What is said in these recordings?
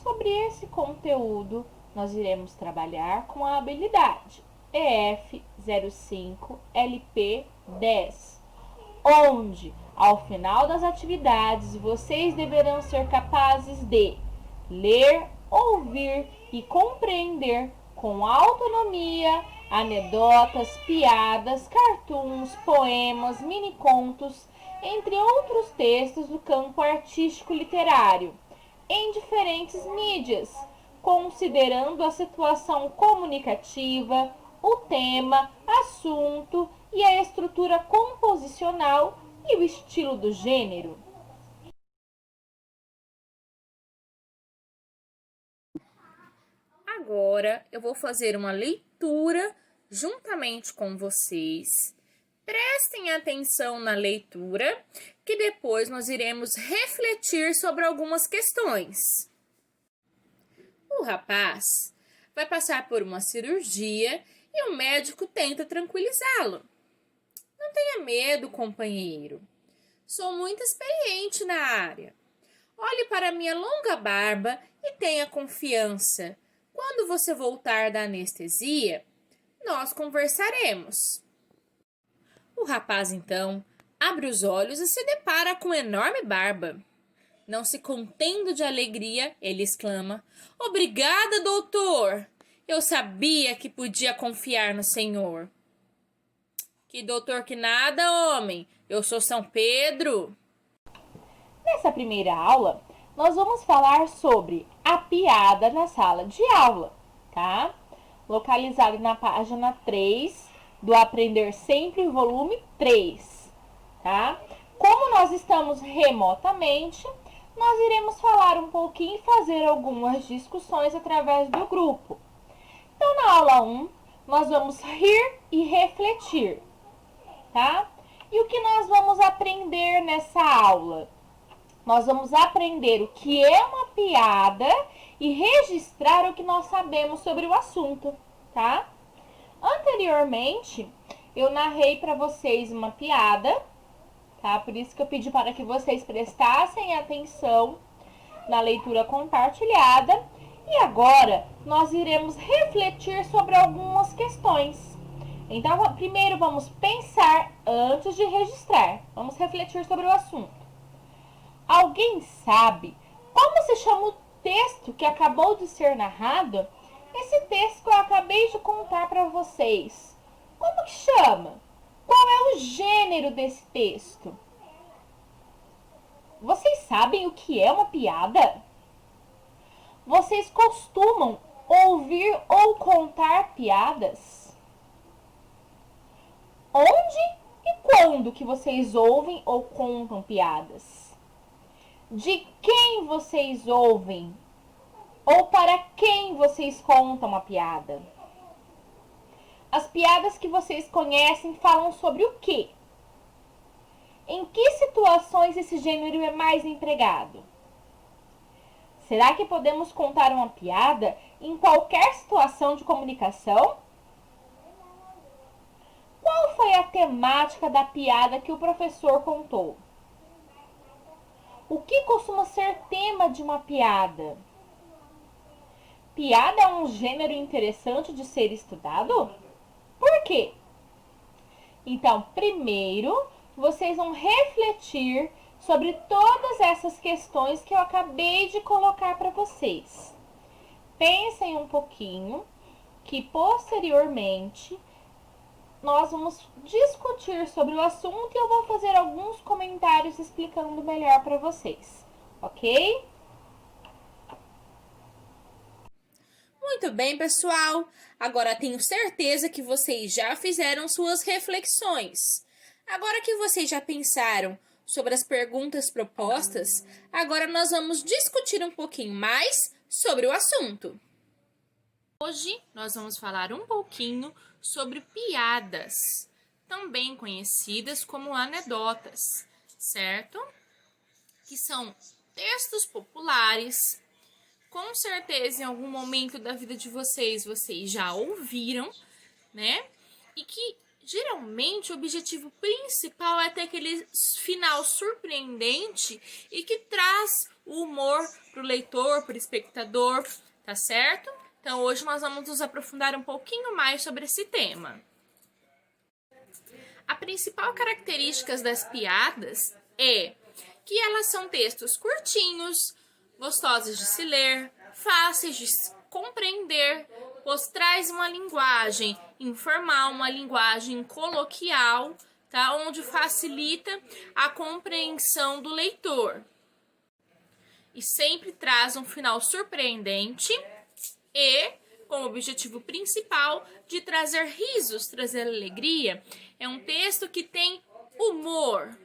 Sobre esse conteúdo, nós iremos trabalhar com a habilidade EF 05 LP 10, onde, ao final das atividades, vocês deverão ser capazes de ler, ouvir e compreender com autonomia anedotas, piadas, cartoons, poemas, minicontos, entre outros textos do campo artístico literário, em diferentes mídias, considerando a situação comunicativa, o tema, assunto e a estrutura composicional e o estilo do gênero. Agora eu vou fazer uma leitura juntamente com vocês. Prestem atenção na leitura, que depois nós iremos refletir sobre algumas questões. O rapaz vai passar por uma cirurgia e o médico tenta tranquilizá-lo. Não tenha medo, companheiro. Sou muito experiente na área. Olhe para minha longa barba e tenha confiança. Quando você voltar da anestesia, nós conversaremos. O rapaz, então, abre os olhos e se depara com enorme barba. Não se contendo de alegria, ele exclama: "Obrigada, doutor! Eu sabia que podia confiar no senhor." "Que doutor que nada, homem! Eu sou São Pedro!" Nessa primeira aula, nós vamos falar sobre a piada na sala de aula, tá? Localizado na página 3 do Aprender Sempre, volume 3, tá? Como nós estamos remotamente, nós iremos falar um pouquinho e fazer algumas discussões através do grupo. Então, na aula 1, nós vamos rir e refletir, tá? E o que nós vamos aprender nessa aula? Nós vamos aprender o que é uma piada e registrar o que nós sabemos sobre o assunto, tá? Anteriormente, eu narrei para vocês uma piada, tá? Por isso que eu pedi para que vocês prestassem atenção na leitura compartilhada. E agora, nós iremos refletir sobre algumas questões. Então, primeiro vamos pensar antes de registrar. Vamos refletir sobre o assunto. Alguém sabe como se chama o texto que acabou de ser narrado? Esse texto que eu acabei de contar para vocês. Como que chama? Qual é o gênero desse texto? Vocês sabem o que é uma piada? Vocês costumam ouvir ou contar piadas? Onde e quando que vocês ouvem ou contam piadas? De quem vocês ouvem ou para quem vocês contam a piada? As piadas que vocês conhecem falam sobre o quê? Em que situações esse gênero é mais empregado? Será que podemos contar uma piada em qualquer situação de comunicação? Qual foi a temática da piada que o professor contou? O que costuma ser tema de uma piada? Piada é um gênero interessante de ser estudado? Por quê? Então, primeiro, vocês vão refletir sobre todas essas questões que eu acabei de colocar para vocês. Pensem um pouquinho, que posteriormente nós vamos discutir sobre o assunto e eu vou fazer alguns comentários explicando melhor para vocês, ok? Muito bem, pessoal. Agora tenho certeza que vocês já fizeram suas reflexões. Agora que vocês já pensaram sobre as perguntas propostas, agora nós vamos discutir um pouquinho mais sobre o assunto. Hoje nós vamos falar um pouquinho sobre piadas, também conhecidas como anedotas, certo? Que são textos populares. Com certeza, em algum momento da vida de vocês já ouviram, né? E que Geralmente, o objetivo principal é ter aquele final surpreendente e que traz o humor para o leitor, para o espectador, tá certo? Então, hoje nós vamos nos aprofundar um pouquinho mais sobre esse tema. A principal característica das piadas é que elas são textos curtinhos, gostosos de se ler, fáceis de compreender, pois traz uma linguagem informal, uma linguagem coloquial, tá? Onde facilita a compreensão do leitor. E sempre traz um final surpreendente e com o objetivo principal de trazer risos, trazer alegria. É um texto que tem humor.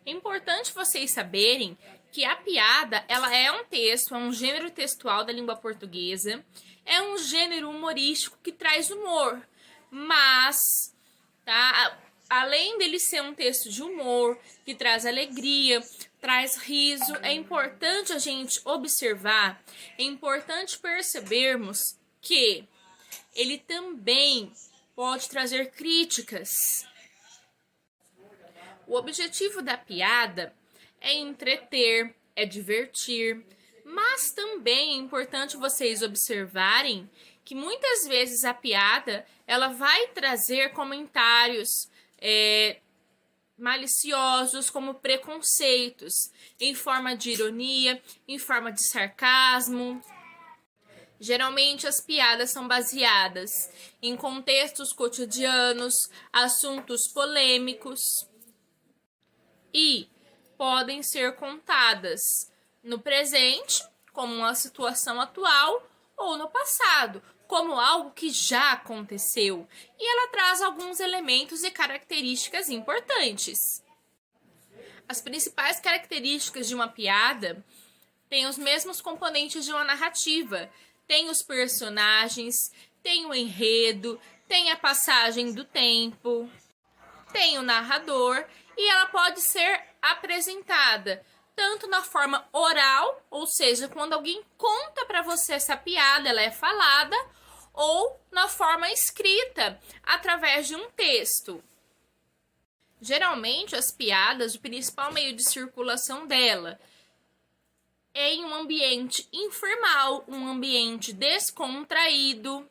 É importante vocês saberem que a piada, ela é um texto, é um gênero textual da língua portuguesa, é um gênero humorístico que traz humor, mas, tá, além dele ser um texto de humor, que traz alegria, traz riso, é importante a gente observar, é importante percebermos que ele também pode trazer críticas. O objetivo da piada é entreter, é divertir, mas também é importante vocês observarem que muitas vezes a piada ela vai trazer comentários maliciosos, como preconceitos, em forma de ironia, em forma de sarcasmo. Geralmente as piadas são baseadas em contextos cotidianos, assuntos polêmicos e podem ser contadas no presente, como uma situação atual, ou no passado, como algo que já aconteceu. E ela traz alguns elementos e características importantes. As principais características de uma piada têm os mesmos componentes de uma narrativa. Tem os personagens, tem o enredo, tem a passagem do tempo, tem o narrador e ela pode ser apresentada tanto na forma oral, ou seja, quando alguém conta para você essa piada, ela é falada, ou na forma escrita, através de um texto. Geralmente, as piadas, o principal meio de circulação dela é em um ambiente informal, um ambiente descontraído,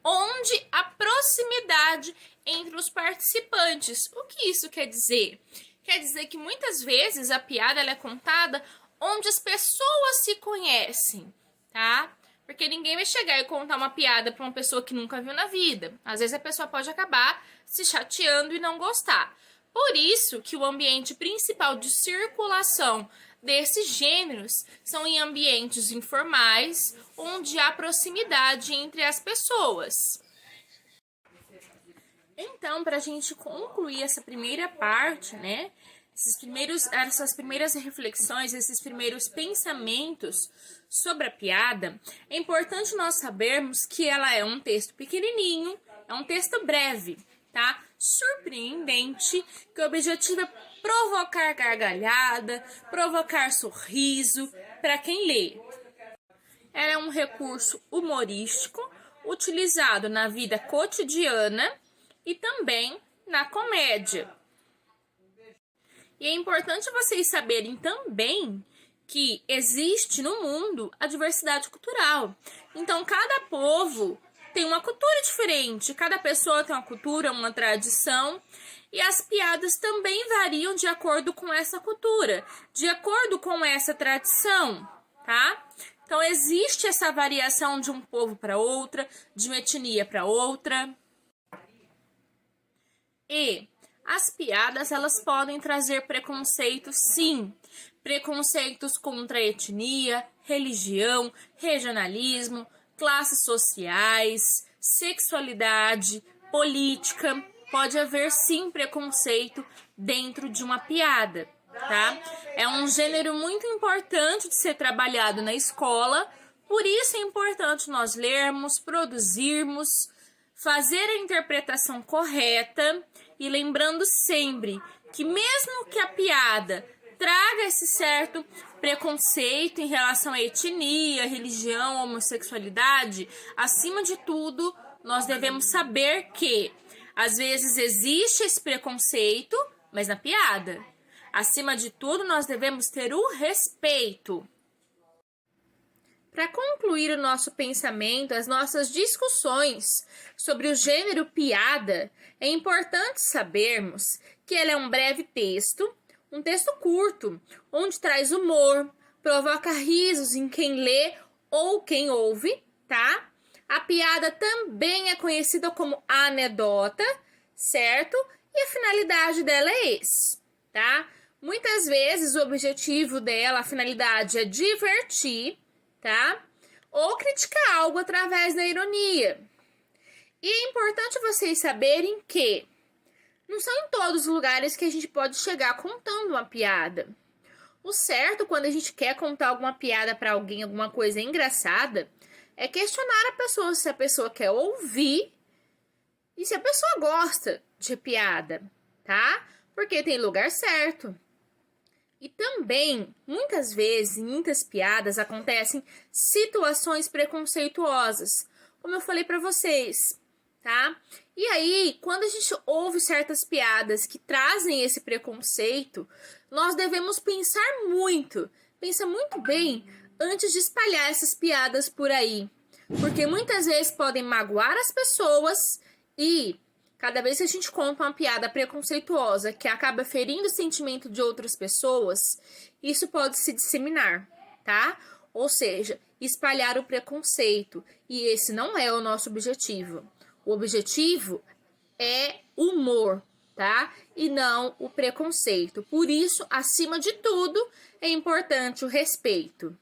onde há proximidade entre os participantes. O que isso quer dizer? Quer dizer que muitas vezes a piada ela é contada onde as pessoas se conhecem, tá? Porque ninguém vai chegar e contar uma piada para uma pessoa que nunca viu na vida. Às vezes a pessoa pode acabar se chateando e não gostar. Por isso que o ambiente principal de circulação desses gêneros são em ambientes informais, onde há proximidade entre as pessoas. Então, para a gente concluir essa primeira parte, né? Essas primeiras reflexões, esses primeiros pensamentos sobre a piada, é importante nós sabermos que ela é um texto pequenininho, é um texto breve, tá? Surpreendente, que o objetivo é provocar gargalhada, provocar sorriso para quem lê. Ela é um recurso humorístico utilizado na vida cotidiana e também na comédia. E é importante vocês saberem também que existe no mundo a diversidade cultural. Então, cada povo tem uma cultura diferente, cada pessoa tem uma cultura, uma tradição, e as piadas também variam de acordo com essa cultura, de acordo com essa tradição, tá? Então, existe essa variação de um povo para outra, de uma etnia para outra. E as piadas, elas podem trazer preconceitos, sim. Preconceitos contra a etnia, religião, regionalismo, classes sociais, sexualidade, política. Pode haver, sim, preconceito dentro de uma piada, tá? É um gênero muito importante de ser trabalhado na escola, por isso é importante nós lermos, produzirmos, fazer a interpretação correta e lembrando sempre que mesmo que a piada traga esse certo preconceito em relação à etnia, religião, homossexualidade, acima de tudo, nós devemos saber que às vezes existe esse preconceito, mas na piada. Acima de tudo, nós devemos ter o respeito. Para concluir o nosso pensamento, as nossas discussões sobre o gênero piada, é importante sabermos que ele é um breve texto, um texto curto, onde traz humor, provoca risos em quem lê ou quem ouve, tá? A piada também é conhecida como anedota, certo? E a finalidade dela é esse, tá? Muitas vezes o objetivo dela, a finalidade é divertir, tá? Ou criticar algo através da ironia. E é importante vocês saberem que não são em todos os lugares que a gente pode chegar contando uma piada. O certo, quando a gente quer contar alguma piada para alguém, alguma coisa engraçada, é questionar a pessoa se a pessoa quer ouvir e se a pessoa gosta de piada, tá? Porque tem lugar certo. E também, muitas vezes, em muitas piadas, acontecem situações preconceituosas, como eu falei para vocês, tá? E aí, quando a gente ouve certas piadas que trazem esse preconceito, nós devemos pensar muito, pensa muito bem antes de espalhar essas piadas por aí, porque muitas vezes podem magoar as pessoas e cada vez que a gente conta uma piada preconceituosa que acaba ferindo o sentimento de outras pessoas, isso pode se disseminar, tá? Ou seja, espalhar o preconceito. E esse não é o nosso objetivo. O objetivo é humor, tá? E não o preconceito. Por isso, acima de tudo, é importante o respeito.